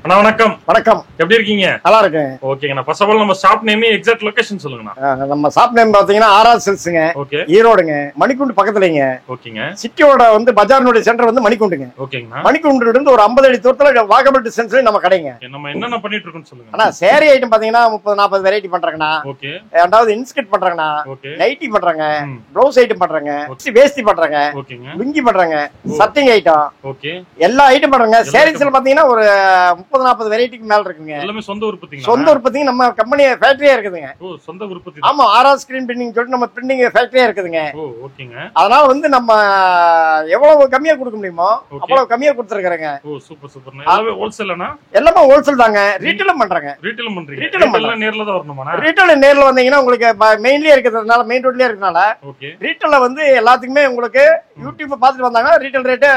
அண்ணா வணக்கம். வணக்கம். எப்படி இருக்கீங்க? நல்லா இருக்கேன். ஓகேங்கண்ணா. ஃபர்ஸ்ட் ஆஃப் ஆல் நம்ம ஷாப் நேம் எக்ஸாக்ட் லொகேஷன் சொல்லுங்கண்ணா. நம்ம ஷாப் நேம் பாத்தீங்கன்னா ஆர்ஆர் சில்க்ஸ்ங்க. ஓகே. ஈரோடுங்க. மணிக்குண்டு பக்கத்துலங்க. ஓகேங்க. சிட்டியோட பஜார்னுடைய சென்டர் மணிக்குண்டுங்க. ஓகேங்கண்ணா. மணிக்குண்டுல இருந்து ஒரு 50 அடி தூரத்துல வாக்கபிள் டிஸ்டன்ஸ்ல நம்ம கடைங்க. நம்ம என்னென்ன பண்ணிட்டு இருக்கோம்னு சொல்லுங்க. அண்ணா சேரி ஐட்டம் பாத்தீங்கன்னா 30-40 வெரைட்டி பண்றாங்கண்ணா. ஓகே. ரெண்டாவது இன்ஸ்கர்ட் பண்றாங்கண்ணா. ஓகே. நைட்டி பண்றாங்க. ப்ளவுஸ் ஐட்டம் பண்றாங்க. வேஷ்டி பண்றாங்க. ஓகேங்க. லுங்கி பண்றாங்க. Shirting item. ஓகே. எல்லா ஐட்டம் பண்றாங்க. சேரீஸ்ல பாத்தீங்கன்னா ஒரு 30-40 வெரைட்டிக்கு மேல இருக்குங்க. எல்லாமே சொந்த உற்பத்திங்களா? சொந்த உற்பத்தி நம்ம கம்பெனி ஃபேக்டரியா இருக்குதுங்க. ஓ, சொந்த உற்பத்தி. ஆமா, ஆர்ஆர் ஸ்கிரீன் பிரிண்டிங் சொல்லிட்டு நம்ம பிரிண்டிங் ஃபேக்டரியா இருக்குதுங்க. ஓ, ஓகேங்க. அதனால நம்ம எவ்வளவு கம்மியா கொடுக்க முடியுமோ அவ்வளவு கம்மியா கொடுத்துருக்காங்க. ஓ, சூப்பர் சூப்பர். எல்லாமே ஹோல்சேல்னா? எல்லாமே ஹோல்சேல் தாங்க. ரீட்டெயிலும் பண்றாங்க. ரீட்டெயில் பண்றீங்க? ரீட்டெயில் நேர்ல தான் வரணுமா? ரீட்டெயில் நேர்ல வந்தீங்கன்னா உங்களுக்கு மெயின்லயே இருக்கிறதுனால, மெயின் ரோட்லயே இருக்கனால ஓகே. ரீட்டெயில எல்லாத்துக்குமே உங்களுக்கு யூடியூப் பார்த்துட்டு வந்தாங்கன்னா ரீட்டெயில் ரேட்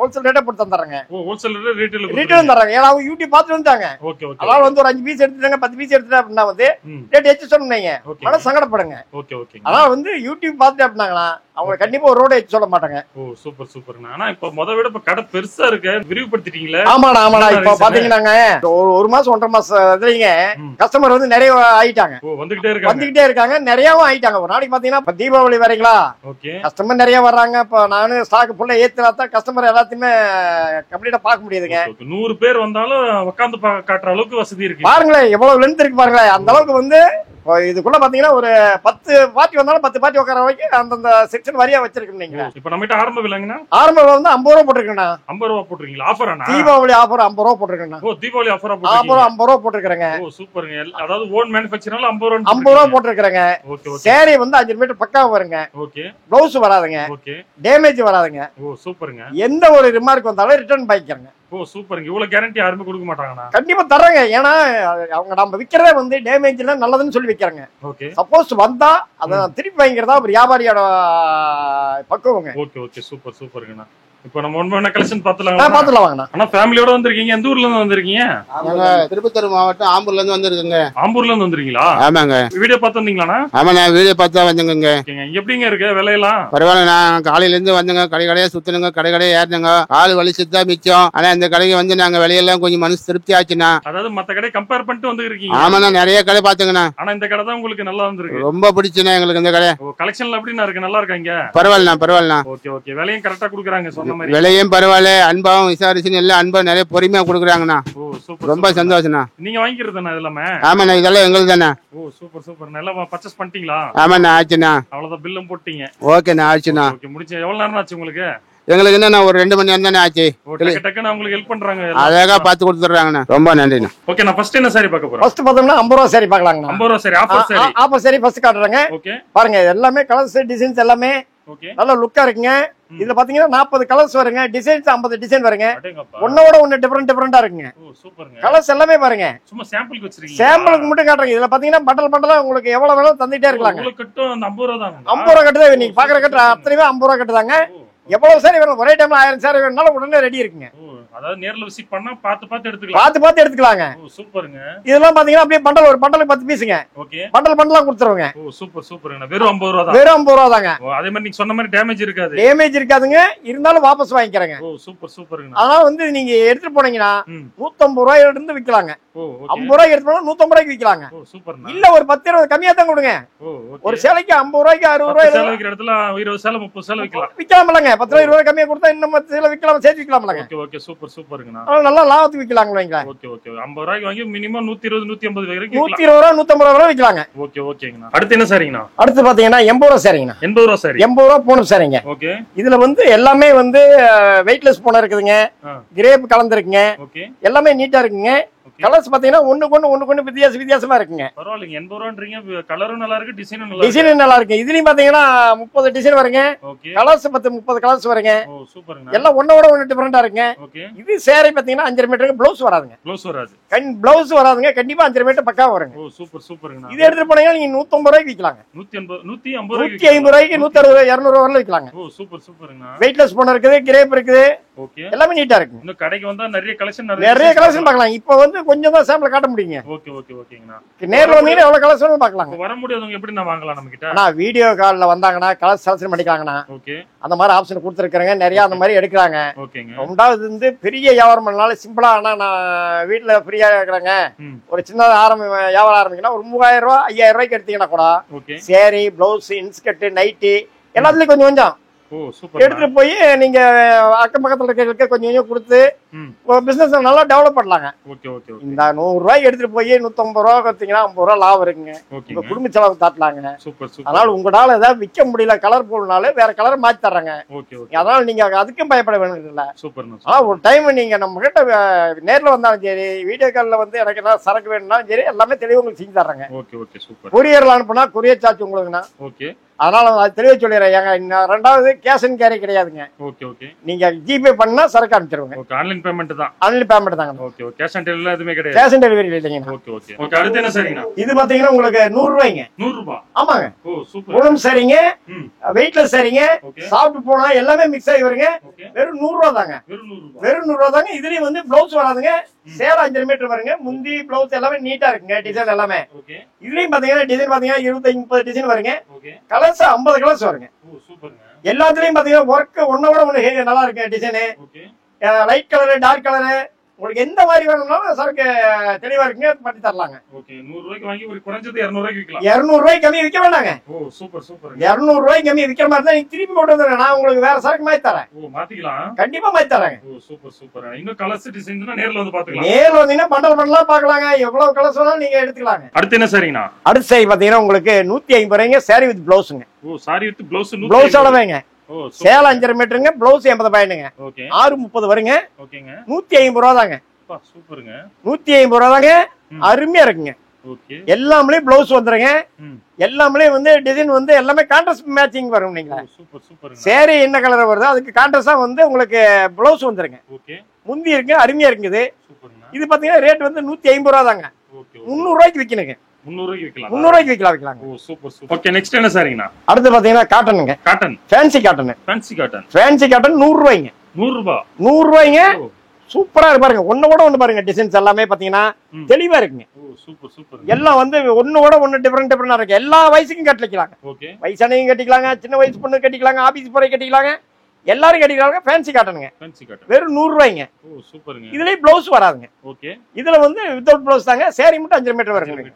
ஹோல்சேல் ரேட்டே போட்டு தந்துறாங்க. ஓ, ஹோல்சேல் ரீட்டெயில் தராங்க. ஏன்னா அவங்க யூடியூப் பார்த்துட்டு வந்துட்டாங்க. Okay okay. அதாவது ஒரு 5 பீஸ் எடுத்துட்டாங்க, 10 பீஸ் எடுத்துட்டா அப்படின்னா ரேட் எச்சு சொன்னீங்க மன சங்கடப்படுங்க. Okay okay. அதான் யூடியூப் பார்த்துட்டு அப்படின்னாங்களா அவங்க கண்டிப்பா ஒரு ரோட எச்சு சொல்ல மாட்டாங்க. ஓ, சூப்பர் சூப்பர்ண்ணா. ஆனா இப்ப விட இப்ப கடை பெருசா இருக்கு, விரிவுபடுத்திட்டீங்களா? ஆமாடா ஆமாடா. இப்ப பாத்தீங்கன்னாங்க ஒரு மாசம் 1.5 மாசம் இதுலங்க கஸ்டமர் நிறைய ஆயிட்டாங்க. வந்துகிட்டே இருக்காங்க. நிறையவும் ஆயிட்டாங்க. ஒரு நாளைக்கு பாத்தீங்கன்னா தீபாவளி வரைங்களா கஸ்டமர் நிறைய வர்றாங்க. இப்ப நானு ஸ்டாக் ஃபுல்லா ஏத்துனாதான் கஸ்டமர் எல்லாத்தையுமே கம்ப்ளீட்டா பார்க்க முடியுதுங்க. 100 பேர் வந்தாலும் உட்காந்து காட்டுற அளவுக்கு வசதி இருக்கு. பாருங்களேன் எவ்வளவு லென்த் இருக்கு பாருங்களேன். அந்த அளவுக்கு இதுக்குள்ள பாத்தீங்கன்னா ஒரு 10 பார்ட்டி வந்தாலும் 10 பார்ட்டி உட்கார வரைக்கும் அந்தந்த செக்ஷன் வரியா வச்சிருக்கீங்க. இப்ப நம்ம கிட்ட ஆரம்ப விலைங்கண்ணா? ஆரம்ப விலை 50 ரூபா போட்டுருக்கேன். 50 ரூபா போட்டுருக்கீங்களா? ஆஃபரானா? தீபாவளி ஆஃபர் 50 ரூபா போட்டுருக்கேன். ஓ, தீபாவளி ஆஃபரா போட்டுருக்கீங்க? 50 ரூபா போட்டுருக்கேங்க. ஓ, சூப்பருங்க. அதாவது ஓன் மேனுஃபேக்சர்னால 50 ரூபா போட்டுருக்கேங்க. Okay okay. சேரி 5 மீட்டர் பக்காவா வருங்க. ஓகே. ப்ளவுஸ் வராதுங்க. ஓகே. டேமேஜ் வராதுங்க. ஓ, சூப்பருங்க. எந்த ஒரு ரிமார்க் வந்தாலும் ரிட்டர்ன் பண்ணிக்கிறேங்க. ஓ, சூப்பருங்க. இவ்வளவு கேரண்டி யாருமே கொடுக்க மாட்டாங்கண்ணா? கண்டிப்பா தர்றாங்க. ஏன்னா அவங்க நம்ம விக்கிறதே டேமேஜ் எல்லாம் நல்லதுன்னு சொல்லி விக்கிறாங்க. ஓகே. சப்போஸ் வந்தா அத திருப்பி வாங்கிக்கிறதா ஒரு வியாபாரியோட பக்குவங்க. Okay okay. சூப்பர் சூப்பருங்கண்ணா. இப்போ நம்ம ஒண்ணு கலெக்ஷன் பாத்துலாம் வாங்கண்ணா. ஆனா ஃபேமிலியோட வந்திருக்கீங்க. எந்த ஊர்ல இருந்து வந்திருக்கீங்க? நாங்க திருப்பத்தூர் மாவட்டம் ஆம்பூர்ல இருந்து வந்திருக்கோங்க. ஆம்பூர்ல இருந்து வந்திருக்கீங்களா? ஆமாங்க. வீடியோ பார்த்து வந்தீங்களாண்ணா? ஆமா, நான் வீடியோ பார்த்து தான் வந்தேங்க. எப்படிங்க இருக்கு விலையெல்லாம்? பரவாயில்ல. நான் காலையில இருந்து வந்தேங்க. கடையே சுத்தணுங்க, கடையே ஏறினுங்க. ஆள் வலிச்சுதா மிச்சம். ஆனா இந்த கடைக்கு நாங்க விலையெல்லாம் கொஞ்சம் மனசு திருப்தி ஆச்சுண்ணா. அதாவது மத்த கடை கம்பேர் பண்ணிட்டு வந்துருக்கீங்க? ஆமாண்ணா, நிறைய கடை பாத்துங்கண்ணா. ஆனா இந்த கடை தான் உங்களுக்கு நல்லா வந்திருக்கு. ரொம்ப பிடிச்சுண்ணா எங்களுக்கு இந்த கடை. கலெக்ஷன்ல எப்படின்னா இருக்கு? நல்லா இருக்காங்க? பரவாயில்லண்ணா. Okay okay. விலையும் கரெக்டா குடுக்குறாங்க சொன்ன மாதிரி? விலையும் பரவாயில்ல, அன்பாவும் விசாரிச்சு எல்லாம் அன்பா நிறைய பொறுமையா கொடுக்குறாங்கண்ணா. ரொம்ப சந்தோஷம்ண்ணா. நீங்க வாங்கிக்கிறதுண்ணா இதெல்லாமே? ஆமாண்ணா, இதெல்லாம் எங்களுக்கு தானே. ஓ, சூப்பர் சூப்பர். நல்லா பர்ச்சேஸ் பண்ணிட்டீங்களா? ஆமாண்ணா, ஆச்சுண்ணா. அவ்வளவுதான், பில்லும் போட்டீங்க? ஓகேண்ணா, ஆச்சுண்ணா. ஓகே. முடிச்சு எவ்வளவு நேரம் ஆச்சு உங்களுக்கு? எங்களுக்கு என்ன ஒரு 2 மணி நேரம் தானே ஆச்சு. டக்குன்னு உங்களுக்கு ஹெல்ப் பண்றாங்க, அழகா பாத்து கொடுத்துறாங்கண்ணா. ரொம்ப நன்றிண்ணா. ஓகே. நான் ஃபர்ஸ்ட் என்ன சாரி பார்க்க போறேன்? ஃபர்ஸ்ட் பார்த்தோம்னா 50 ரூபா சாரி பார்க்கலாங்க. 50 ரூபா sari offer sari. Offer sari first காட்டுறேங்க. ஓகே. பாருங்க எல்லாமே கலர்ஸ் டிசைன்ஸ் எல்லாமே ஓகே. நல்ல லுக்கா இருக்குங்க. இதுல பாத்தீங்கன்னா 40 கலர்ஸ் வருங்க. டிசைன்ஸ் 50 டிசைன் வருங்க. ஒன்னோட ஒன்னு டிஃபரெண்டா இருக்குங்க. ஓ, சூப்பர்ங்க. கலர்ஸ் எல்லாமே பாருங்க. சும்மா சாம்பிளுக்கு வச்சிருக்கீங்க? சாம்பிளுக்கு மட்டும் காட்டுறீங்க. இதுல பாத்தீங்கன்னா பண்டலா உங்களுக்கு எவ்வளவு வேணும் தந்துட்டே இருக்காங்க. உங்களுக்கு கட்டும் அந்த 50 ரூபா தான்? 50 ரூபா கட்டுதான். நீங்க பாக்குற கட்டு அத்தனையுமே 50 ரூபா கட்டுதாங்க. எவ்வளவு சாரி வேணும் ஒரே டைம்ல 1000 சாரி வேணும்னாலும் உடனே ரெடி இருக்குங்க. அதாவது நேர்ல விசிட் பண்ணா பார்த்து எடுத்துக்கலாங்க. ஓ, சூப்பர்ங்க. இதெல்லாம் பாத்தீங்கன்னா அப்படியே பண்டல் ஒரு பண்டலுக்கு 10 பீஸ்ங்க. ஓகே. பண்டலா கொடுத்துருவாங்க. ஓ, சூப்பர் சூப்பர்ங்க. வெறும் 50 ரூபா தான்? வெறும் 50 ரூபா தாங்க. அதே மாதிரி நீங்க சொன்ன மாதிரி டேமேஜ் இருக்காது? டேமேஜ் இருக்காதுங்க. இருந்தாலும் வாபஸ் வாங்கிக்கிறேங்க. ஓ, சூப்பர் சூப்பர்ங்க. அதனால நீங்க எடுத்துட்டு போனீங்கன்னா 150 ரூபாயில இருந்து விக்கலாங்க. 50 ரூபாய்க்கு எடுத்து போனா 150 ரூபாய்க்கு விக்கலாங்க. ஓ, சூப்பர்ங்க. இல்ல ஒரு 10-20 கம்மியா தான் கொடுங்க. ஒரு சேலைக்கு 50 ரூபாய்க்கு 60 ரூபாய் சேலை விக்கிற இடத்துல 20 சேலை 30 சேலை விக்கலாம். விக்கலாம்லங்க. 10 ரூபாய் கம்மியா கொடுத்தா இன்னும் சேலை விக்கலாம், சேர்த்து விக்கலாம்லங்க. Okay okay. சூப்பர் சூப்பர்ங்க. நல்லா லாபத்துக்கு விக்கலாங்க. Okay okay. 50 ரூபாய்க்கு வாங்கி மினிமம் 120 150 வரைக்கும் 120 ரூபாய் 150 ரூபாய் விக்கலாங்க. ஓகே ஓகேங்கண்ணா. அடுத்து என்ன சாரிங்கண்ணா? அடுத்து பாத்தீங்கன்னா 80 ரூபாய் சாரிங்கண்ணா. 80 ரூபாய் சாரி. 80 ரூபாய் பூனம் சாரிங்க. ஓகே. இதுல எல்லாமே வெயிட்லெஸ் பூனம் இருக்குதுங்க. கிரேப் கலந்துருக்குங்க. ஓகே. எல்லாமே நீட்டா இருக்குங்க. கலர்ஸ் பாத்தீங்கன்னா ஒண்ணுக்கு வித்தியாசமா இருக்குங்க. பரவாயில்லைங்க. 80 ரூபான்றீங்க. கலரும் நல்லா இருக்கு, டிசைனும் நல்லா இருக்கு. இதுலயும் பாத்தீங்கன்னா 30 டிசைன் வருங்க. கலர்ஸ் 30 கலர்ஸ் வருங்க. ஓ, சூப்பர்ங்க. எல்லாம் ஒன்னோட ஒன்னு டிஃபரெண்டா இருக்குங்க. ஓகே. இது சேரி பாத்தீங்கன்னா 5 மீட்டருக்கு ப்ளவுஸ் வராதுங்க. ப்ளவுஸ் வராதுங்க. கண்டிப்பா 5 மீட்டர் பக்கா வருங்க. ஓ, சூப்பர் சூப்பர்ங்க. இது எடுத்துட்டு போனீங்கன்னா நீங்க 150 ரூபாய்க்கு விக்கலாங்க. 150 ரூபாய்க்கு 160 200 ரூபாய்ல விக்கலாங்க. ஓ, சூப்பர் சூப்பர்ங்க. வெயிட்லெஸ் பூனம் இருக்குது, கிரேப் இருக்குது. ஓகே. எல்லாமே நீட்டா இருக்கு. இந்த கடைக்கு வந்தா நிறைய கலெக்ஷன் பார்க்கலாம். இப்போ கொஞ்சம் தான் சாம்பிள் காட்ட முடியுங்க. ஓகே ஓகே ஓகேங்கண்ணா. நேர்ல வந்தீங்கன்னா எவ்வளவு கலர்ஸ் வேணும் பார்க்கலாங்க. வர முடியாதவங்க எப்படி நான் வாங்கலாம் நம்ம கிட்ட? ஆனா வீடியோ கால்ல வந்தாங்கன்னா கலர் செலக்ஷன் பண்ணிக்கலாங்கண்ணா. ஓகே. அந்த மாதிரி ஆப்ஷன் கொடுத்துருக்காங்க, நிறைய அந்த மாதிரி எடுக்கிறாங்க. ஓகேங்க. ரெண்டாவது வந்து பெரிய வியாபாரம் பண்ணாலும் சிம்பிளா, ஆனா நான் வீட்டுல ஃப்ரீயா இருக்கிறேங்க, ஒரு சின்ன வியாபாரம் ஆரம்பிக்கணும், ஒரு 3000 ரூபாய் 5000 ரூபாய்க்கு எடுத்தீங்கன்னா கூட சேரி, பிளவுஸ், இன்ஸ்கர்ட், நைட்டி எல்லாத்துலயும் கொஞ்சம் கொஞ்சம் எடுத்துட்டு போய் நீங்க அக்கம் பக்கத்துல இருக்கிற கொஞ்சம் கொஞ்சம் கொடுத்து பிசினஸ் நல்லா டெவலப் பண்ணலாங்க. இந்த 100 ரூபாய் எடுத்துட்டு போய் 150 ரூபா கொடுத்தீங்கன்னா 50 ரூபா லாபம் இருக்குங்க. உங்க குடும்ப செலவு தாட்டலாங்க. அதனால உங்களால ஏதாவது விற்க முடியல, கலர் போடனாலும் வேற கலர் மாத்தி தர்றாங்க. அதனால நீங்க அதுக்கும் பயப்பட வேணும் இல்ல. ஆனா ஒரு டைம் நீங்க நம்ம கிட்ட நேர்ல வந்தாலும் சரி, வீடியோ கால்ல வந்து எனக்கு ஏதாவது சரக்கு வேணும்னாலும் சரி, எல்லாமே தெளிவு உங்களுக்கு செஞ்சு தர்றாங்க. கொரியர்ல அனுப்புனா கொரியர் சார்ஜ் உங்களுக்குண்ணா. அதனால அது தெளிவா சொல்லிடுறேன். ரெண்டாவது கேஷ் அண்ட் கேரி கிடையாதுங்க. நீங்க ஜிபே பண்ணா சரக்கு அனுப்பிச்சிருவாங்க. ஆன்லைன் பேமெண்ட் தான். ஆன்லைன் பேமெண்ட் தாங்க. கேஷ் ஆன் டெலிவரி எதுவுமே கிடையாது. கேஷ் ஆன் டெலிவரி இல்லைங்க. அடுத்து என்ன சரிங்க? இது பாத்தீங்கன்னா உங்களுக்கு 100 ரூபாய்ங்க. 100 ரூபாய். ஆமாங்க. உடம்பு சரிங்க, வெயிட்லெஸ் சரிங்க, சாப்பிட்டு போனா எல்லாமே மிக்ஸ் ஆகி வருங்க. வெறும் 100 ரூபாய் தாங்க. வெறும் 100 ரூபாய் தாங்க. இதுலயும் வந்து பிளவுஸ் வராதுங்க. சேல 5 மீட்டர் வருங்க. முந்தி பிளவுஸ் எல்லாமே நீட்டா இருக்குங்க. டிசைன் எல்லாமே இதுலயும் பாத்தீங்கன்னா டிசைன் பாத்தீங்கன்னா 25-30 டிசைன் வருங்க. கலர்ஸ் 50 கலர்ஸ் வருங்க. எல்லாத்துலயும் பாத்தீங்கன்னா ஒர்க் ஒன்னோட ஒண்ணு நல்லா இருக்கு. Design light colour, dark colour, உங்களுக்கு எந்த மாதிரி வேணும்னாலும் சரக்கு தெளிவா இருக்குங்க, பண்ணி தரலாங்க. 100 ரூபாய்க்கு வாங்கி ஒரு குறைஞ்சது 200 ரூபாய்க்கு விற்கலாம். 200 ரூபாய்க்கு கம்மி விற்க வேண்டாங்க. 200 ரூபாய்க்கு கம்மி விற்கிற மாதிரி தான் நீங்க திருப்பி கொண்டு வந்துடுங்க. நான் உங்களுக்கு வேற சரக்கு மாத்தி தரேன். மாத்திக்கலாம், கண்டிப்பா மாத்தி தரேன். சூப்பர். இன்னும் கலர்ஸ் டிசைன் நேர்ல வந்து பாத்துக்கலாம். நேர்ல வந்தீங்கன்னா பண்டல் பண்ணலாம், பாக்கலாங்க. எவ்வளவு கலர்ஸ் வேணாலும் நீங்க எடுத்துக்கலாங்க. அடுத்து என்ன சரிங்கண்ணா? அடுத்த சாரி பாத்தீங்கன்னா உங்களுக்கு 150 ரூபாய்ங்க. சாரி வித் பிளவுஸ்ங்க. Sari with blouse. பிளவுஸோட வைங்க. சேல 5 மீட்டருங்க. பிளவுஸ் 80 பாயிண்டுங்க. 630 வருங்க. 150 ரூபா தாங்க. 150 ரூபா தாங்க. அருமையா இருக்குங்க. எல்லாமே பிளவுஸ் வந்துருங்க. எல்லாமே வந்து டிசைன் வந்து எல்லாமே கான்ட்ராஸ்ட் மேட்சிங் வரும். நீங்க சேரி என்ன கலர் வருதோ அதுக்கு கான்ட்ராஸ்டா வந்து உங்களுக்கு பிளவுஸ் வந்துருங்க. முந்தி இருக்கு, அருமையா இருக்குது. இது பாத்தீங்கன்னா ரேட் வந்து 150 ரூபா தாங்க. 300 ரூபாய்க்கு விக்கணுங்க. 300 ரூபாய்க்கு விக்கலாம். ஓகே, நெக்ஸ்ட் என்ன சாரிங்கண்ணா? அடுத்து பாத்தீங்கன்னா காட்டனுங்க. Cotton, fancy cotton. Fancy cotton 100 ரூபாய்ங்க. 100 ரூபாய்ங்க. சூப்பரா இருக்கு பாருங்க. ஒன்னோட ஒண்ணு பாருங்க. டிசைன்ஸ் எல்லாமே பாத்தீங்கன்னா தெளிவா இருக்குங்க. எல்லாம் வந்து ஒன்னோட ஒண்ணு டிஃபரெண்டா இருக்கு. எல்லா வயசுக்கும் கட்டிக்கலாங்க. வயசானவங்க கட்டிக்கலாங்க, சின்ன வயசு பொண்ணு கட்டிக்கலாங்க, ஆபீஸ் போற கட்டிக்கலாங்க, எல்லாரும் கட்டிக்கலாங்க. ஃபேன்சி காட்டனுங்க. வெறும் 100 ரூபாய்ங்க. இதுலயும் பிளவுஸ் வராதுங்க. இதுல வந்து வித்தவுட் பிளவுஸ் தாங்க. சேரி மட்டும் 5 மீட்டர் வருங்க.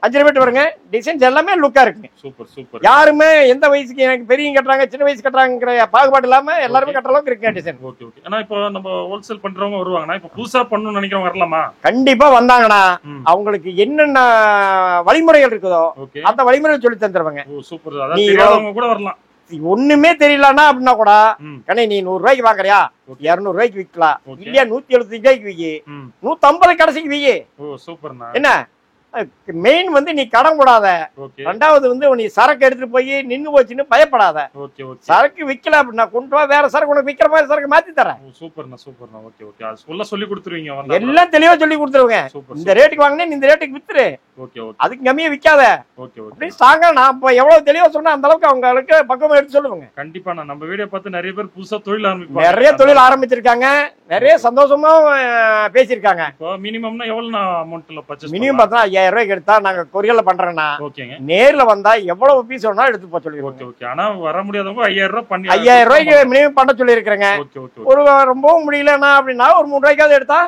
5 மீட்டர் வருங்க. டிசைன்ஸ் எல்லாமே லுக்கா இருக்குங்க. யாருமே எந்த வயசுக்கு எனக்கு பெரியவங்க கட்டுறாங்க, சின்ன வயசு கட்டுறாங்கிற பாகுபாடு இல்லாம எல்லாருமே கட்டுற அளவுக்கு இருக்குங்க டிசைன். ஆனா இப்போ நம்ம ஹோல்சேல் பண்றவங்க வருவாங்கன்னா, இப்போ புதுசா பண்ணணும்னு நினைக்கிறவங்க வரலாமா? கண்டிப்பா வந்தாங்கன்னா அவங்களுக்கு என்னென்ன வழிமுறைகள் இருக்குதோ அந்த வழிமுறைகள் சொல்லி தந்துருவாங்க. கூட வரலாம். ஒண்ணுமே தெரியலன்னா அப்படின்னா கூட, கண்ணே நீ 100 ரூபாய்க்கு வாங்குறியா, 200 ரூபாய்க்கு விற்கலாம். இல்லையா 175 ரூபாய்க்கு விக்கி, 150 கடைசிக்கு விக்கி. என்ன மெயின் வந்து நீ கடன் கூடாத. ரெண்டாவது வந்து நீ சரக்கு எடுத்துட்டு போய் நின்னு போச்சுன்னு பயப்படாத. சரக்கு விக்கல அப்படின்னா கொண்டு வா, வேற சரக்கு உனக்கு விக்கிற மாதிரி சரக்கு மாத்தி தரேன். சொல்லி கொடுத்துருவீங்க. எல்லாம் தெளிவா சொல்லி கொடுத்துருவீங்க. இந்த ரேட்டுக்கு வாங்கினே இந்த ரேட்டுக்கு வித்துரு, அதுக்கு கம்மியா விக்காத. ஸ்ட்ராங்கா நான் எவ்வளவு தெளிவா சொன்னா அந்த அளவுக்கு அவங்களுக்கு பக்குவம் எடுத்து சொல்லுவாங்க. கண்டிப்பா நம்ம வீடியோ பார்த்து நிறைய பேர் புதுசா தொழில் ஆரம்பிப்பாங்க. நிறைய தொழில் ஆரம்பிச்சிருக்காங்க. நிறைய சந்தோஷமா பேசியிருக்காங்க. மினிமம்னா எவ்வளவு அமௌண்ட்ல பர்ச்சேஸ்? மினிமம் பார்த்தா 5000 ரூபாய்க்கு எடுத்தா நாங்க கொரியர்ல பண்றோம்னா, நேர்ல வந்தா எவ்வளவு பீஸ் வேணா எடுத்து போக சொல்லிருக்கோம். ஆனா வர முடியாதவங்க 5000 ரூபாய் பண்ணி 5000 ரூபாய்க்கு மினிமம் பண்ண சொல்லி இருக்கிறேங்க. ஒரு ரொம்பவும் முடியலன்னா அப்படின்னா ஒரு 3 ரூபாய்க்காவது எடுத்தா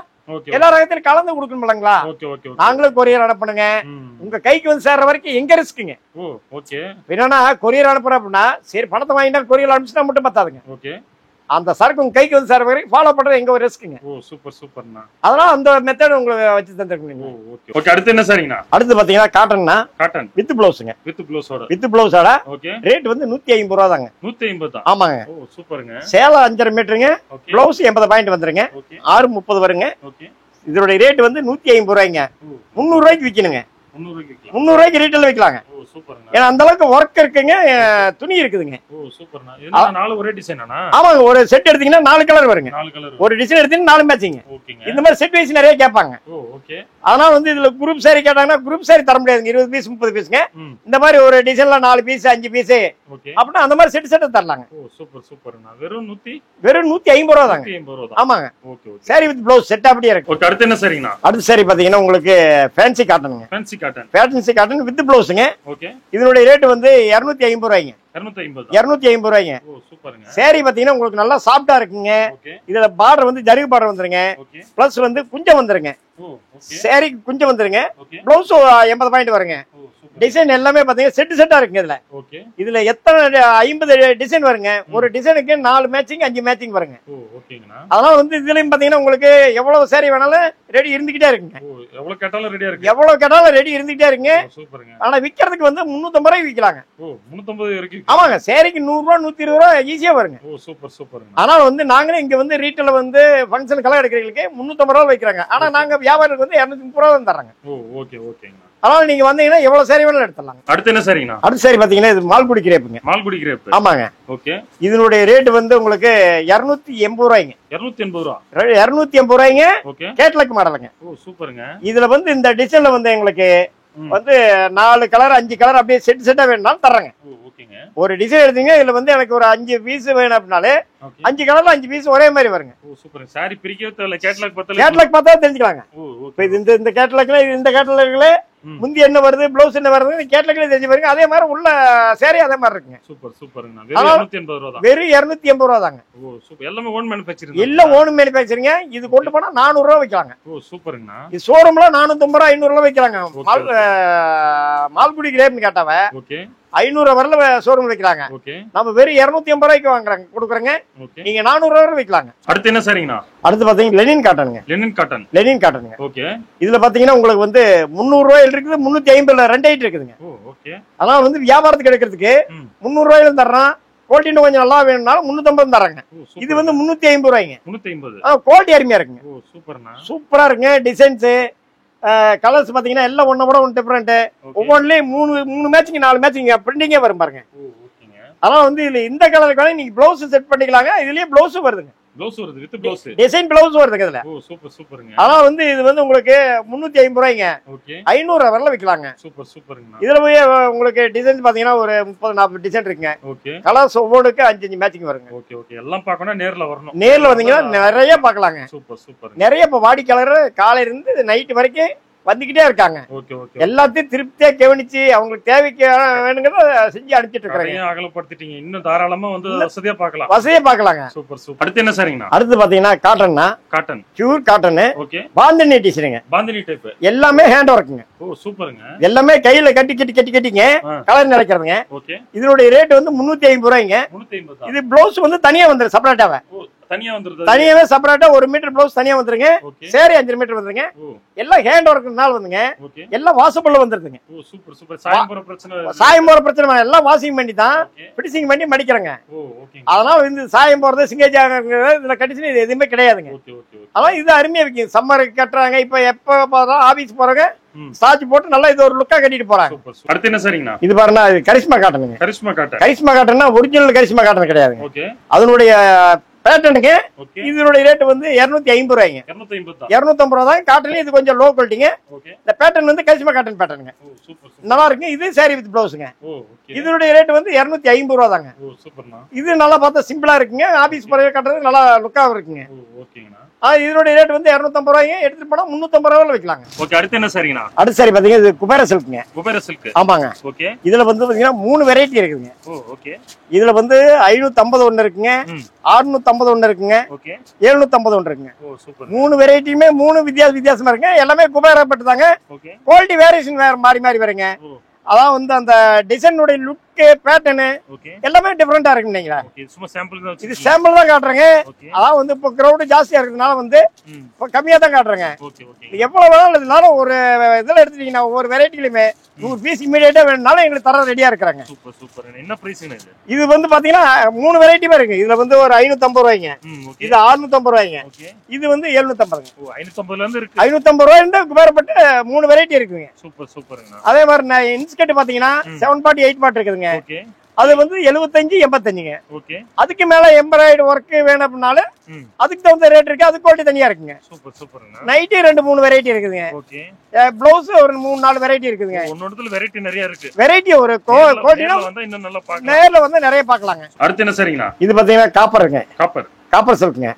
எல்லா ரகத்திலும் கலந்து கொடுக்கணும் இல்லைங்களா? நாங்களும் கொரியர் அனுப்பணுங்க. உங்க கைக்கு வந்து சேர்ற வரைக்கும் எங்க ரிஸ்க்குங்க. என்னன்னா கொரியர் அனுப்புறோம் அப்படின்னா சரி பணத்தை வாங்கிட்டா கொரியர் அனுப்பிச்சுட்டா மட்டும் பத்தாதுங்க. அந்த சரக்கு உங்க கைக்கு வந்து சேர்ற வரைக்கும் ஃபாலோ பண்றது எங்க ஒரு ரிஸ்க்குங்க. அதனால அந்த மெத்தட் உங்களுக்கு வச்சு தந்துருக்கீங்க. அடுத்து என்ன சாரிங்கண்ணா? அடுத்து பாத்தீங்கன்னா காட்டன்னா, காட்டன் வித் பிளவுஸ்ங்க. வித் பிளவுஸோட ரேட் வந்து 150 ரூபா தாங்க. 150. ஆமாங்க. சேல 5.5 மீட்டருங்க. பிளவுஸ் 80 பாயிண்ட் வந்துருங்க. 630 வருங்க. இதோட ரேட் வந்து 150 ரூபாய்ங்க. 300 ரூபாய்க்கு விக்கணுங்க. 300 ரூபாய்க்கு ரீட்டைல் விக்கலாங்க. சூப்பர்ங்க. ஏன்னா அந்த அளவுக்கு ஒர்க் இருக்குங்க, துணி இருக்குதுங்க. ஓ சூப்பர்ண்ணா. என்ன 4 ஒரே டிசைனாண்ணா? ஆமாங்க, ஒரு செட் எடுத்தீங்கன்னா 4 கலர் வருங்க. 4 கலர். ஒரு டிசைன் எடுத்தீங்கன்னா 4 மேட்சிங். ஓகேங்க. இந்த மாதிரி செட் வைஸ் நிறைய கேட்பாங்க. ஓ ஓகே. அதனால வந்து இதுல குரூப் சாரி கேட்டாங்கன்னா குரூப் சாரி தர முடியாதுங்க. 20 பீஸ் 30 பீஸ்ங்க. இந்த மாதிரி ஒரு டிசைன்ல 4 பீஸ் 5 பீஸ் ஓகே அப்படின்னா அந்த மாதிரி செட் தரலாங்க. ஓ சூப்பர் சூப்பர்ண்ணா. வெறும் 150 ரூபா தாங்க. 150 ரூபா. ஆமாங்க. Okay okay. Sorry with blouse set அப்படியே இருக்கு. ஓகே, அடுத்து என்ன சரிங்கண்ணா? அடுத்த சாரி பாத்தீங்கன்னா உங்களுக்கு ஃபேன்சி காட்டனுங்க. Fancy cotton. Fancy cotton with ப்ளவுஸ்ங்க. ஓகே. இதனுடைய ரேட் வந்து 250 ரூபாய்ங்க. 250 ரூபாய்ங்க. ஓ சூப்பர்ங்க. சாரி பாத்தீங்கன்னா உங்களுக்கு நல்லா சாஃப்டா இருக்குங்க. ஓகே. இதுல பார்டர் வந்து ஜரிகை பார்டர் வந்துருங்க. ஓகே. பிளஸ் வந்து குஞ்சம் வந்துருங்க. ஓ ஓகே. சாரி குஞ்சம் வந்துருங்க. ஓகே. ப்ளவுஸ் 80 பாயிண்ட் வருங்க. ஓ சூப்பர். டிசைன் எல்லாமே பாத்தீங்கன்னா செட்டா இருக்குங்க. இதுல ஓகே. இதுல எத்தனை 50 டிசைன் வருங்க. ஒரு டிசைனுக்கு 4 மேட்சிங் 5 மேட்சிங் வருங்க. ஓ ஓகேங்கண்ணா. அதனால வந்து இதுலயும் பாத்தீங்கன்னா உங்களுக்கு எவ்வளவு சாரி வேணாலும் ரெடி இருந்துகிட்டே இருக்குங்க. ஓ எவ்வளவு கேட்டாலும் ரெடியா இருக்கு. எவ்வளவு கேட்டாலும் ரெடி இருந்துகிட்டே இருக்குங்க. சூப்பர்ங்க. ஆனா விக்கிறதுக்கு வந்து 350 ரூபாய்க்கு விக்கலாங்க. ஓ 350 வரைக்கும். ஆமாங்க, சாரிக்கு 100 ரூபா 120 ரூபா ஈஸியா வருங்க. ஓ சூப்பர் சூப்பர்ங்க. ஆனா வந்து நாங்களே இங்க வந்து ரீட்டைல வந்து ஃபங்க்ஷன் கலர் எடுக்கிறவங்களுக்கு 350 ரூபா வைக்கிறாங்க. ஆனா நாங்க வியாபாரிக்கு வந்து 230 ரூபா தான் தர்றாங்க. ஓ ஓகே ஓகேங்க. அதனால நீங்க வந்தீங்கன்னா எவ்வளவு சாரி வேணாலும் எடுத்துடலாம். அடுத்து என்ன சரிங்கண்ணா? அடுத்த சாரி பாத்தீங்கன்னா இது மால்குடி கிரேப்புங்க. மால்குடி கிரேப். ஆமாங்க. ஓகே. இதனுடைய ரேட் வந்து உங்களுக்கு 280 ரூபாய்ங்க. 280 ரூபா. 280 ரூபாய்ங்க. ஓகே. கேட்லாக் மாடலுங்க. ஓ சூப்பர்ங்க. இதுல வந்து இந்த டிசைன்ல வந்து எங்களுக்கு வந்து 4 கலர் 5 கலர் அப்படியே செட்டா வேணும்னாலும் தர்றாங்க. ஓ ஓகேங்க. ஒரு டிசைன் எடுத்தீங்க இதுல வந்து எனக்கு ஒரு 5 பீஸ் வேணும் அப்படினாலே 5 கலர்ல 5 பீஸ் ஒரே மாதிரி வருங்க. ஓ சூப்பர். சாரி பிரிக்கவே தேவையில்ல. கேட்லாக் பார்த்தா தெரிஞ்சுக்கலாங்க. ஓ ஓகே. இந்த கேட்லாக்ல இந்த கேட்லாக்ல முந்தி என்ன வருது, ப்ளவுஸ் என்ன வருது கேட்லாக்ல தெரிஞ்சு பாருங்க. அதே மாதிரி உள்ள சாரி அதே மாதிரி இருக்குங்க. சூப்பர் சூப்பர்ங்க. வெறும் 280 ரூபா தான். வெறும் 280 ரூபா தாங்க. ஓ சூப்பர். எல்லாமே ஓன் மேனுஃபேக்சரிங். இல்ல ஓன் மேனுஃபேக்சரிங்க. இது கொண்டு போனா 400 ரூபா விக்கலாங்க. ஓ சூப்பர்ங்க. இது ஷோரூம்ல 450 ரூபா 500 ரூபா விக்கலாங்க. மால்குடி கிரேப்னு கேட்டாவ ஓகே 500 வரல ஷோரூம் வைக்கிறாங்க. ஓகே. நம்ம வெறும் 250 ரூபாய்க்கு வாங்குறாங்க கொடுக்குறேங்க. ஓகே. நீங்க 400 ரூபாய் விக்கலாங்க. அடுத்து என்ன சரிங்கண்ணா? அடுத்து பாத்தீங்கன்னா லெனின் காட்டனுங்க. லெனின் காட்டனுங்க. ஓகே. இதுல பாத்தீங்கன்னா உங்களுக்கு வந்து 300 ரூபாயில இருக்குது, 350 ரெண்டு ஐட்டம் இருக்குதுங்க. ஓ ஓகே. அதான் வந்து வியாபாரத்துக்கு எடுக்கிறதுக்கு 300 ரூபாயில தர்றான். குவாலிட்டி இன்னும் கொஞ்சம் நல்லா வேணும்னாலும் 350 தராங்க. இது வந்து 350 ரூபாய்ங்க. 350. குவாலிட்டி அருமையா இருக்குங்க. ஓ சூப்பர்ண்ணா. சூப்பரா இருக்குங்க. டிசைன்ஸ் கலர்ஸ் பாத்தீங்கன்னா எல்லாம் ஒண்ணு கூட ஒன்று டிஃபரெண்ட். ஒவ்வொன்றுலயும் 3 மேட்சிங் 4 மேட்சிங் பிரிண்டிங்கே வரும் பாருங்க. அதான் வந்து இதுல இந்த கலருக்கு வேணா நீங்க பிளவுஸ் செட் பண்ணிக்கலாங்க. இதுலயே பிளவுஸ் வருதுங்க. ப்ளவுஸ் வருது வித் ப்ளவுஸ். டிசைன் பிளவுஸ் வருதுங்க இதுல. ஓ சூப்பர் சூப்பர்ங்க. அதான் வந்து இது வந்து உங்களுக்கு 350 ரூபாய்ங்க. ஓகே. 500 வரல விக்கலாங்க. சூப்பர் சூப்பர்ங்க. இதுல போய் உங்களுக்கு டிசைன் பாத்தீங்கன்னா ஒரு 30 40 டிசைன் இருக்குங்க. ஓகே. கலர்ஸ் ஒவ்வொருக்கு 5 மேட்சிங் வருங்க. Okay okay. எல்லாம் பார்க்கணும் நேர்ல வரணும். நேர்ல வந்தீங்கன்னா நிறைய பார்க்கலாங்க. Super super. நிறைய இப்ப வாடிக்கையாளர் காலையில இருந்து நைட் வரைக்கும் வந்துகிட்டே இருக்காங்க. Okay okay. எல்லாத்தையும் திருப்தியா கவனிச்சு அவங்களுக்கு தேவைக்கு வேணுங்கிறத செஞ்சு அனுப்பிச்சிட்டு இருக்காங்க. அகலப்படுத்திட்டீங்க. இன்னும் தாராளமா வந்து வசதியா பார்க்கலாம். வசதியா பார்க்கலாங்க. Super super. அடுத்து என்ன சரிங்கண்ணா? அடுத்து பாத்தீங்கன்னா காட்டன்னா cotton. Pure cotton. Okay. Bandhani டிசைனுங்க. பாந்தினி டைப். எல்லாமே ஹேண்ட் ஒர்க்குங்க. ஓ சூப்பருங்க. எல்லாமே கையில கட்டிங்க கலர் நடக்கிறதுங்க. ஓகே. இதனுடைய ரேட் வந்து 350 ரூபாய்ங்க. 350. இது ப்ளவுஸ் வந்து தனியா வந்துரும் செப்பரேட்டாவே. தனியா வந்துருது. தனியாவே செப்பரேட்டா 1 மீட்டர் ப்ளவுஸ் தனியா வந்துருங்க. சாரி 5 மீட்டர் வந்துருங்க. எல்லாம் ஹேண்ட் ஒர்க்னால வந்துங்க. எல்லாம் வாஷபிள்ல வந்துருதுங்க. ஓ சூப்பர் சூப்பர். சாயம் போற பிரச்சனை எல்லாம் வாஷிங் பண்ணி தான் ஃபினிஷிங் பண்ணி மடிக்கறங்க. ஓ ஓகே. அதனால இந்த சாயம் போறது சிங்கேஜ் ஆகுறது இதுல கண்டிஷன் இது எதுவுமே கிடையாதுங்க. Okay okay. அதான் இது அருமையா விக்கும். சம்மர் கட்டுறாங்க. இப்ப எப்ப போறோம் ஆபீஸ் போறவங்க ஸ்டார்ச் போட்டு நல்லா இது ஒரு லுக்கா கட்டிட்டு போறாங்க. அடுத்து என்ன சரிங்கண்ணா? இது பாருங்க இது கரிஷ்மா காட்டனுங்க. கரிஷ்மா காட்டன்னா ஒரிஜினல் கரிஷ்மா காட்டன் கிடையாதுங்க. ஓகே. அதனுடைய பேட்டர்னுக்கு இதனுடைய ரேட் வந்து 250 ரூபாய்ங்க. 250 ரூபா தான். காட்டன்ல இது கொஞ்சம் லோ குவாலிட்டிங்க. இந்த பேட்டர்ன் வந்து கரிஷ்மா காட்டன் பேட்டர்னுங்க. நல்லா இருக்கு. இது சாரி வித் ப்ளவுஸ்ங்க. இதனுடைய ரேட் வந்து 250 ரூபா தாங்க. இது நல்லா பார்த்தா சிம்பிளா இருக்குங்க. ஆபீஸ் போற கட்டுறது நல்லா லுக்கா இருக்குங்க. இதனுடைய ரேட் வந்து 250 ரூபாய்ங்க. எடுத்துட்டு போனா 350 ரூபாய்ல வைக்கலாங்க. ஓகே. அடுத்து என்ன சரிங்கண்ணா? அடுத்து சரி பாத்தீங்க இது குபேர சில்க்ங்க. குபேர சில்க். ஆமாங்க. ஓகே. இதுல வந்து பாத்தீங்கன்னா 3 வெரைட்டி இருக்குங்க. ஓ ஓகே. இதுல வந்து 550 ஒன்னு இருக்குங்க. 650 ஒன்னு இருக்குங்க. ஓகே. 750 ஒன்னு இருக்குங்க. ஓ சூப்பர். 3 வெரைட்டியுமே 3 வித்தியாசமா இருக்குங்க. எல்லாமே குபேர பட்டு தாங்க. ஓகே. குவாலிட்டி வேரியேஷன் வேற மாறி வருங்க. அதான் வந்து அந்த டிசைனுடைய லுக் ஒர்க் பேட்டர்ன் எல்லாமே டிஃபரெண்டா இருக்கு நீங்களா. சும்மா சாம்பிள் தான், இது சாம்பிள் தான் காட்டுறேங்க. அதான் வந்து இப்போ கிரௌட் ஜாஸ்தியா இருக்கிறதுனால வந்து இப்போ கம்மியா தான் காட்டுறேங்க. எவ்வளவு வேணாலும் இதனால ஒரு இதெல்லாம் எடுத்துட்டீங்கன்னா ஒவ்வொரு வெரைட்டிலுமே 100 பீஸ் இமீடியட்டா வேணும்னாலும் எங்களுக்கு தர ரெடியா இருக்கிறாங்க. Super super. என்ன பிரைஸ்ங்க இது? இது வந்து பாத்தீங்கன்னா 3 வெரைட்டிமா இருக்கு. இதுல வந்து ஒரு 550 ரூபாய்ங்க, இது 650 ரூபாய்ங்க, இது வந்து 750. ஓ 550ல இருந்து இருக்கு. 550 ரூபாய்க்கு வேறப்பட்ட 3 வெரைட்டி இருக்குங்க. சூப்பர் சூப்பர்ங்க. அதே மாதிரி இன்ஸ்கர்ட் பாத்தீங்கன்னா 7 பார்ட் 8 பார்ட் இருக்குதுங்க. அது வந்து 75 85ங்க. அதுக்கு மேல எம்ப்ராய்டரி ஒர்க் வேணும் அப்படினாலும் அதுக்கு தகுந்த ரேட் இருக்கு. அது குவாலிட்டி தனியா இருக்குங்க. சூப்பர் சூப்பர்ங்க. நைட்டி 2-3 வெரைட்டி இருக்குதுங்க. ப்ளவுஸ் ஒரு 3-4 வெரைட்டி இருக்குதுங்க. ஒன்னொருத்துல வெரைட்டி நிறைய இருக்கு. வெரைட்டி ஒரு குவாலிட்டில வந்து இன்னும் நல்லா பார்க்கலாம். நேர்ல வந்து நிறைய பார்க்கலாங்க. அடுத்து என்ன சரிங்களா? இது பாத்தீங்கன்னா காப்பருங்க. காப்பர் சில்க்ங்க.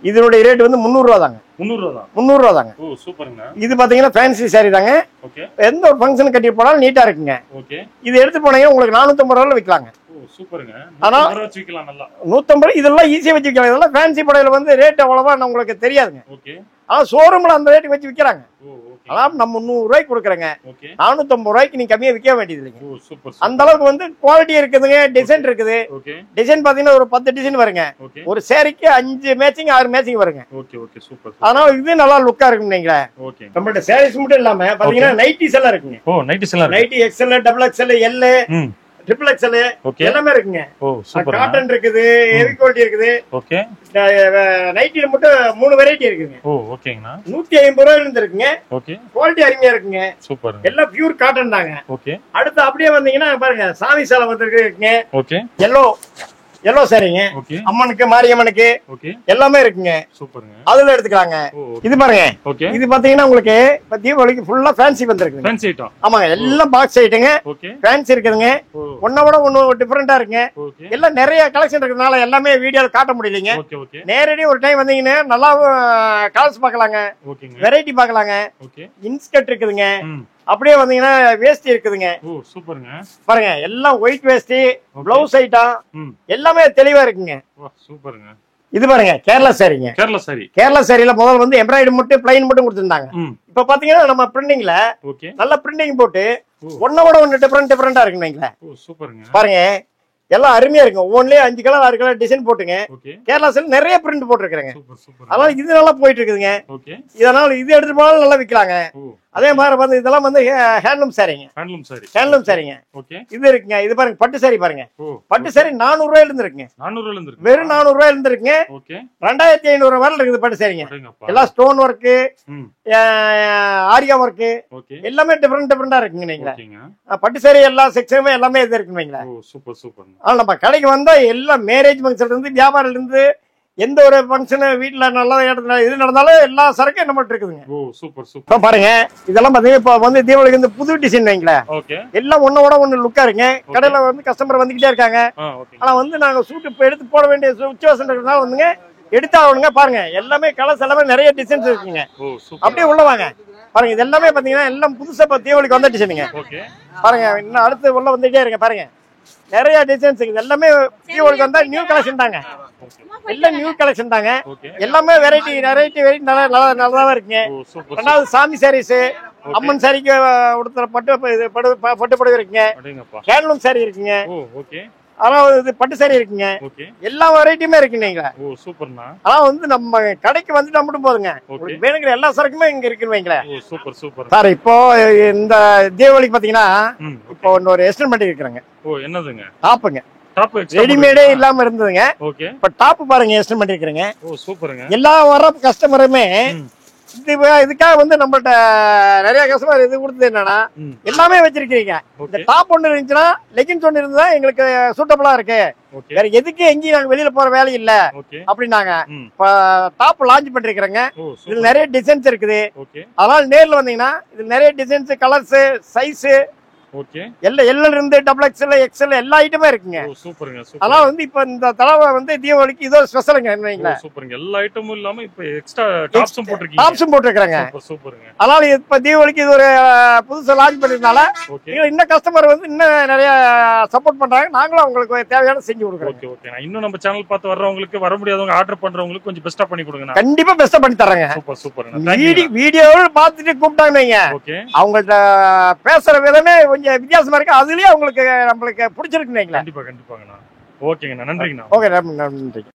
இதனுடைய ரேட் வந்து 300 ரூபாய் தாங்க. 300 ரூபாய் தாங்க. ஓ சூப்பர்ங்க. இது பாத்தீங்கன்னா ஃபேன்சி சாரி தாங்க. எந்த ஒரு ஃபங்க்ஷன் கட்டி போனாலும் நீட்டா இருக்குங்க. இது எடுத்து போனீங்க உங்களுக்கு 450 ரூபாய்ல விக்கலாங்க. ஓ சூப்பர்ங்க. ஆனா 150 விக்கலாம். நல்லா 150 இதெல்லாம் ஈஸியா வச்சு விக்கலாம். இதெல்லாம் ஃபேன்சி புடவைல வந்து ரேட் அவ்வளவா உங்களுக்கு தெரியாதுங்க. ஆனா ஷோரூம்ல அந்த ரேட்டுக்கு வச்சு விக்கிறாங்க. ஆனா நம்ம 300 ரூபாய்க்கு கொடுக்குறேங்க. 450 ரூபாய்க்கு நீங்க கம்மியா விற்க வேண்டியது இல்லைங்க. அந்த அளவுக்கு வந்து குவாலிட்டி இருக்குதுங்க. டிசைன் இருக்குது. டிசைன் பாத்தீங்கன்னா ஒரு 10 டிசைன் வருங்க. ஒரு சேரிக்கு 5 மேட்சிங் 6 மேட்சிங் வருங்க. அதனால இது நல்லா லுக்கா இருக்கும். நீங்களே நம்மள்ட்ட சாரீஸ் மட்டும் இல்லாம பாத்தீங்கன்னா நைட்டிஸ் எல்லாம் இருக்குங்க. Nightie XL, double XL, L, triple XL எல்லாமே இருக்குங்க. காட்டன் இருக்குது, ஹெவி குவாலிட்டி இருக்குது. நைட்டில மட்டும் 3 வெரைட்டி இருக்குங்க. 150 ரூபாயில இருந்து இருக்குங்க. குவாலிட்டி அருமையா இருக்குங்க. எல்லாம் பியூர் காட்டன் தாங்க. அடுத்து அப்படியே வந்தீங்கன்னா பாருங்க சாமி சேலை வந்துருக்குங்க. எல்லோ சாரிங்க. அம்மனுக்கு மாரியம்மனுக்கு எல்லாமே இருக்குங்க. அதுல எடுத்துக்கலாங்க. இது பாருங்க. இது பாத்தீங்கன்னா உங்களுக்கு இப்ப தீபாவளிக்கு ஃபுல்லா ஃபேன்சி வந்திருக்கு. ஆமாங்க, எல்லாம் பாக்ஸ் ஐட்டங்க. ஃபேன்சி இருக்குதுங்க. ஒன்ன விட ஒன்னு டிஃபரெண்டா இருக்குங்க. எல்லாம் நிறைய கலெக்ஷன் இருக்கிறதுனால எல்லாமே வீடியோல காட்ட முடியலைங்க. நேரடி ஒரு டைம் வந்தீங்கன்னா நல்லா கலர்ஸ் பாக்கலாங்க, வெரைட்டி பாக்கலாங்க. இன்ஸ்கர்ட் இருக்குதுங்க. அப்படியே வந்தீங்கன்னா வேஷ்டி இருக்குதுங்க. பாருங்க எல்லாம் ஒயிட் வேஷ்டி, பிளவுஸ் ஐட்டம் எல்லாமே தெளிவா இருக்குங்க. இது பாருங்க கேரளா சாரிங்க. கேரளா சாரியில முதல்ல வந்து எம்ப்ராய்டரி மட்டும் பிளைன் மட்டும் கொடுத்திருந்தாங்க. இப்ப பாத்தீங்கன்னா நம்ம பிரிண்டிங்ல நல்ல பிரிண்டிங் போட்டு ஒன்ன விட ஒன்னு டிஃபரெண்டா இருக்குங்க. பாருங்க எல்லாம் அருமையா இருக்கு. ஒவ்வொன்லயே 5 கலர் 6 கலர் டிசைன் போட்டுங்க. கேரளா சைடுல நிறைய பிரிண்ட் போட்டுருக்காங்க. அதனால இது நல்லா போயிட்டு இருக்குதுங்க. இதனால இது எடுத்து போனாலும் நல்லா விக்கலாங்க. அதே மாதிரி வந்து இதெல்லாம் வந்து ஹேண்ட்லூம் சாரிங்க. ஹேண்ட்லூம் சாரிங்க. இது இருக்குங்க. இது பாருங்க பட்டு சாரி பாருங்க. பட்டு சாரி 400 ரூபாயில இருந்து இருக்குங்க. வெறும் 400 ரூபாயில இருந்து இருக்குங்க. 2500 வரையில இருக்குது பட்டு சாரிங்க. எல்லாம் ஸ்டோன் ஒர்க், ஆரியா ஒர்க் எல்லாமே டிஃபரெண்டா இருக்குங்க. நீங்க பட்டு சாரி எல்லா செக்ஷனுமே எல்லாமே இது இருக்குங்க. ஆனா நம்ம கடைக்கு வந்தா எல்லாம் மேரேஜ் ஃபங்க்ஷன்ல இருந்து வியாபாரில இருந்து எந்த ஒரு ஃபங்க்ஷன் வீட்டுல நல்ல இடத்துல இது நடந்தாலும் எல்லா சரக்கும் நம்மகிட்ட இருக்குதுங்க. பாருங்க இதெல்லாம் பாத்தீங்கன்னா இப்ப வந்து தீபாவளிக்கு இந்த புது டிசைன் வைங்களேன். எல்லாம் ஒன்னோட ஒண்ணு லுக்கா இருக்குங்க. கடையில வந்து கஸ்டமர் வந்துகிட்டே இருக்காங்க. ஆனா வந்து நாங்க சூட் இப்ப எடுத்து போட வேண்டிய சுச்சுவேஷன் இருக்கிறதுனால வந்துங்க எடுத்தாகணுங்க. பாருங்க எல்லாமே கலர்ஸ் எல்லாமே நிறைய டிசைன்ஸ் இருக்குங்க. அப்படியே உள்ள வாங்க. பாருங்க இது எல்லாமே பாத்தீங்கன்னா எல்லாம் புதுசா இப்ப தீபாவளிக்கு வந்த டிசைனுங்க. பாருங்க இன்னும் அடுத்து உள்ள வந்துட்டே இருங்க. பாருங்க நிறைய டிசைன்ஸ் இருக்குது. எல்லாமே தீபாவளிக்கு வந்தா நியூ கலெக்ஷன் தாங்க. எல்லாம் நியூ கலெக்ஷன் தாங்க. எல்லாமே வெரைட்டி நல்லதா இருக்குங்க. ரெண்டாவது சாமி சாரீஸ், அம்மன் சாரிக்கு உடுத்துற பட்டு புடவை இருக்குங்க. ஹேண்ட்லூம் சாரி இருக்குங்க. அதாவது இது பட்டு சாரி இருக்குங்க. எல்லா வெரைட்டியுமே இருக்குங்க. ஆனா வந்து நம்ம கடைக்கு வந்துட்டா மட்டும் போதுங்க. வேணுங்கிற எல்லா சரக்குமே இங்க இருக்குன்னு வைங்களேன். சார் இப்போ இந்த தீபாவளிக்கு பாத்தீங்கன்னா இப்போ ஒரு எக்ஸ்டெண்ட் பண்ணி இருக்கிறாங்க. என்னதுங்க? டாப்புங்க. ரெடிமேடே இல்லாம இருந்ததுங்க. இப்ப டாப் பாருங்க எக்ஸ்டெண்ட் பண்ணி இருக்கிறாங்க. எல்லா வர கஸ்டமருமே இதுக்காக வந்து நம்மள்ட்ட நிறைய கஸ்டமர் இது கொடுத்தது என்னன்னா எல்லாமே வச்சிருக்கீங்க. இந்த டாப் ஒண்ணு இருந்துச்சுன்னா லெகின்ஸ் ஒண்ணு இருந்தா எங்களுக்கு சூட்டபிளா இருக்கு. வேற எதுக்கு எங்கேயும் நாங்க வெளியில போற வேலை இல்ல அப்படின்னாங்க. இப்ப டாப் லான்ச் பண்ணிருக்கிறேங்க. இதுல நிறைய டிசைன்ஸ் இருக்குது. அதனால நேர்ல வந்தீங்கன்னா இதுல நிறைய டிசைன்ஸ், கலர்ஸ், சைஸ் எல்ல இருந்து டபுள் எக்ஸ்எல், எக்ஸ்எல் எல்லா ஐட்டமே இருக்குங்க. அதனால வந்து இப்ப இந்த தடவை வந்து தீபாவளிக்கு இதோ ஸ்பெஷலுங்க. எல்லா ஐட்டமும் இல்லாம இப்ப எக்ஸ்ட்ரா டாப்ஸும் போட்டுருக்காங்க. அதனால இப்ப தீபாவளிக்கு இது ஒரு புதுசா லான்ச் பண்ணிருந்தால இன்னும் கஸ்டமர் வந்து இன்னும் நிறைய சப்போர்ட் பண்றாங்க. நாங்களும் அவங்களுக்கு தேவையான செஞ்சு கொடுக்குறோம். இன்னும் நம்ம சேனல் பார்த்து வர்றவங்களுக்கு, வர முடியாதவங்க, ஆர்டர் பண்றவங்களுக்கு கொஞ்சம் பெஸ்டா பண்ணி கொடுங்க. கண்டிப்பா பெஸ்டா பண்ணி தர்றாங்க. வீடியோவில் பார்த்துட்டு கூப்பிட்டாங்க. அவங்கள்ட்ட பேசுற விதமே கொஞ்சம் கொஞ்சம் வித்தியாசமா இருக்கு. அதுலயே உங்களுக்கு நம்மளுக்கு பிடிச்சிருக்குன்னு கண்டிப்பா கண்டிப்பாங்கண்ணா. ஓகேங்கண்ணா, நன்றிங்கண்ணா. ஓகே, நன்றி.